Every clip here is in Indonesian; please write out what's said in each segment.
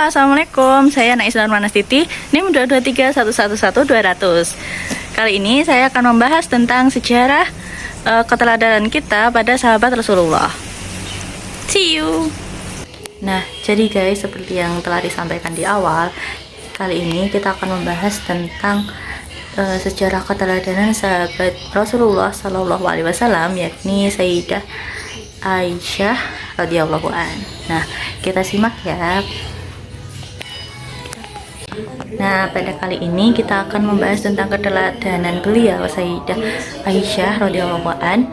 Halo, assalamualaikum. Saya Naisar Manastiti, NIM 223111200. Kali ini saya akan membahas tentang sejarah keteladanan kita pada sahabat Rasulullah. See you. Nah, jadi guys, seperti yang telah disampaikan di awal, kali ini kita akan membahas tentang sejarah keteladanan sahabat Rasulullah Shallallahu Alaihi Wasallam, yakni Sayyidah Aisyah radhiyallahu an. Nah, kita simak ya. Nah, pada kali ini kita akan membahas tentang keteladanan beliau Sayyidah Aisyah radhiyallahu an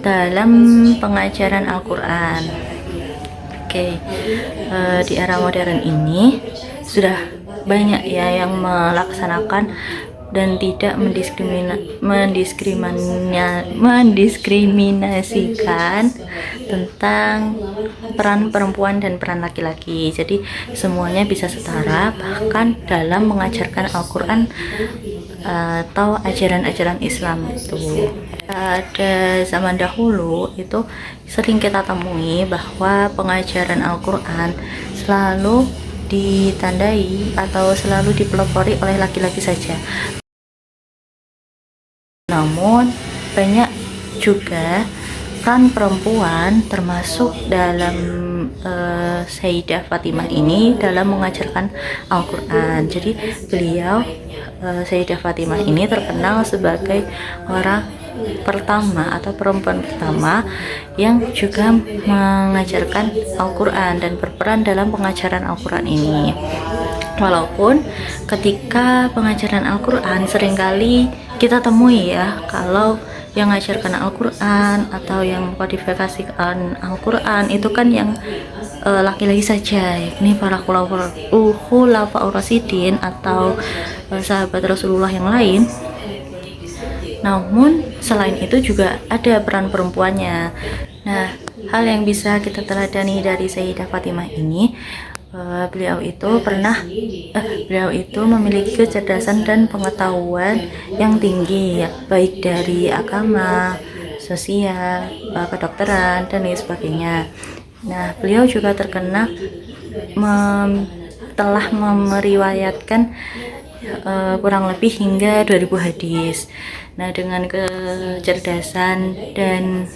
dalam pengajaran Al-Quran. Oke, di era modern ini sudah banyak ya yang melaksanakan dan tidak mendiskriminasikan tentang peran perempuan dan peran laki-laki. Jadi semuanya bisa setara, bahkan dalam mengajarkan Al-Quran atau ajaran-ajaran Islam itu. Pada zaman dahulu itu sering kita temui bahwa pengajaran Al-Quran selalu ditandai atau selalu dipelopori oleh laki-laki saja. Namun banyak juga peran perempuan termasuk dalam Sayyidah Fatimah ini dalam mengajarkan Al-Quran. Jadi beliau Sayyidah Fatimah ini terkenal sebagai orang pertama atau perempuan pertama yang juga mengajarkan Al-Quran dan berperan dalam pengajaran Al-Quran ini. Walaupun ketika pengajaran Al-Quran seringkali kita temui ya, kalau yang mengajarkan Al-Quran atau yang mengkodifikasikan Al-Quran itu kan yang laki-laki saja, yakni para khulafaur rasyidin atau sahabat Rasulullah yang lain. Namun selain itu juga ada peran perempuannya. Nah, hal yang bisa kita teladani dari Sayyidah Fatimah ini, beliau itu memiliki kecerdasan dan pengetahuan yang tinggi ya, baik dari agama, sosial, kedokteran dan lain sebagainya. Nah, beliau juga terkenal telah meriwayatkan kurang lebih hingga 2000 hadis. Nah, dengan kecerdasan dan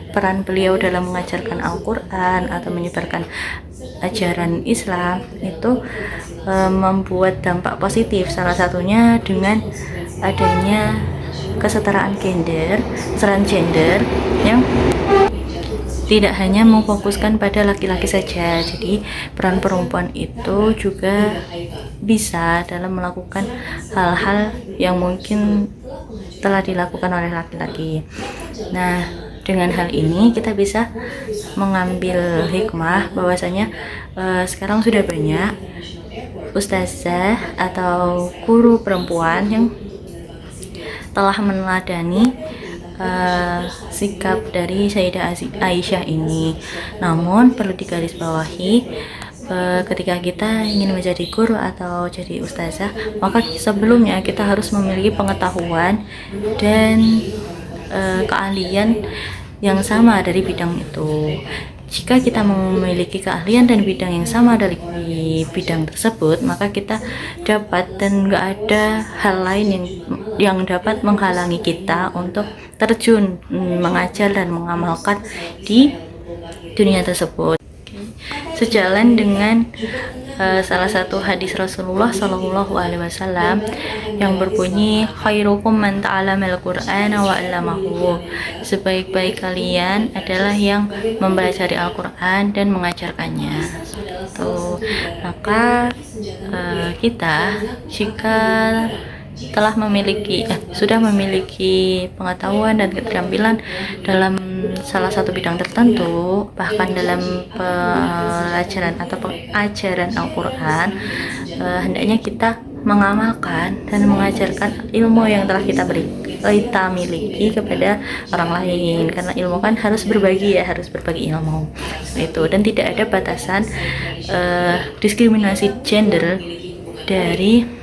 peran beliau dalam mengajarkan Al-Quran atau menyebarkan ajaran Islam itu membuat dampak positif, salah satunya dengan adanya kesetaraan gender yang tidak hanya memfokuskan pada laki-laki saja. Jadi peran perempuan itu juga bisa dalam melakukan hal-hal yang mungkin telah dilakukan oleh laki-laki. Nah, dengan hal ini kita bisa mengambil hikmah bahwasanya sekarang sudah banyak ustazah atau guru perempuan yang telah meneladani sikap dari Sayyidah Aisyah ini. Namun perlu digarisbawahi, ketika kita ingin menjadi guru atau jadi ustazah, maka sebelumnya kita harus memiliki pengetahuan dan keahlian yang sama dari bidang itu. Jika kita memiliki keahlian dan bidang yang sama dari bidang tersebut, maka kita dapat dan nggak ada hal lain yang dapat menghalangi kita untuk terjun mengajar dan mengamalkan di dunia tersebut. Sejalan dengan salah satu hadis Rasulullah Shallallahu Alaihi Wasallam yang berbunyi, khairukum man ta'allamal Qur'ana wa 'allamahu. Sebaik-baik kalian adalah yang mempelajari Al-Quran dan mengajarkannya. Maka kita jika telah sudah memiliki pengetahuan dan keterampilan dalam salah satu bidang tertentu, bahkan dalam pelajaran atau pengajaran Al-Quran, hendaknya kita mengamalkan dan mengajarkan ilmu yang telah kita miliki kepada orang lain, karena ilmu kan harus berbagi ilmu itu, dan tidak ada batasan diskriminasi gender dari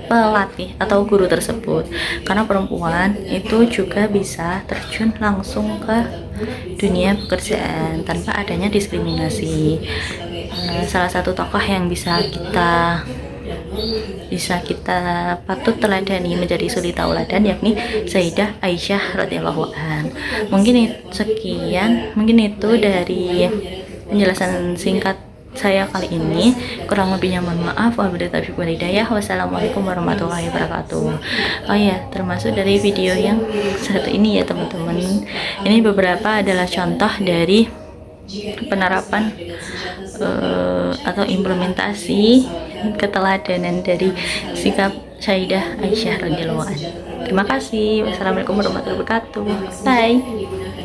pelatih atau guru tersebut, karena perempuan itu juga bisa terjun langsung ke dunia pekerjaan tanpa adanya diskriminasi. salah satu tokoh yang bisa kita patut teladani, menjadi suri tauladan, yakni Sayyidah Aisyah radhiyallahu an. Mungkin itu dari penjelasan singkat saya kali ini. Kurang lebihnya mohon maaf. Wabillahi taufiq wal hidayah. Wassalamualaikum warahmatullahi wabarakatuh. Oh ya, termasuk dari video yang satu ini ya teman-teman, ini beberapa adalah contoh dari penerapan atau implementasi keteladanan dari sikap Sayyidah Aisyah radhiyallahu anha. Terima kasih. Wassalamualaikum warahmatullahi wabarakatuh. Bye.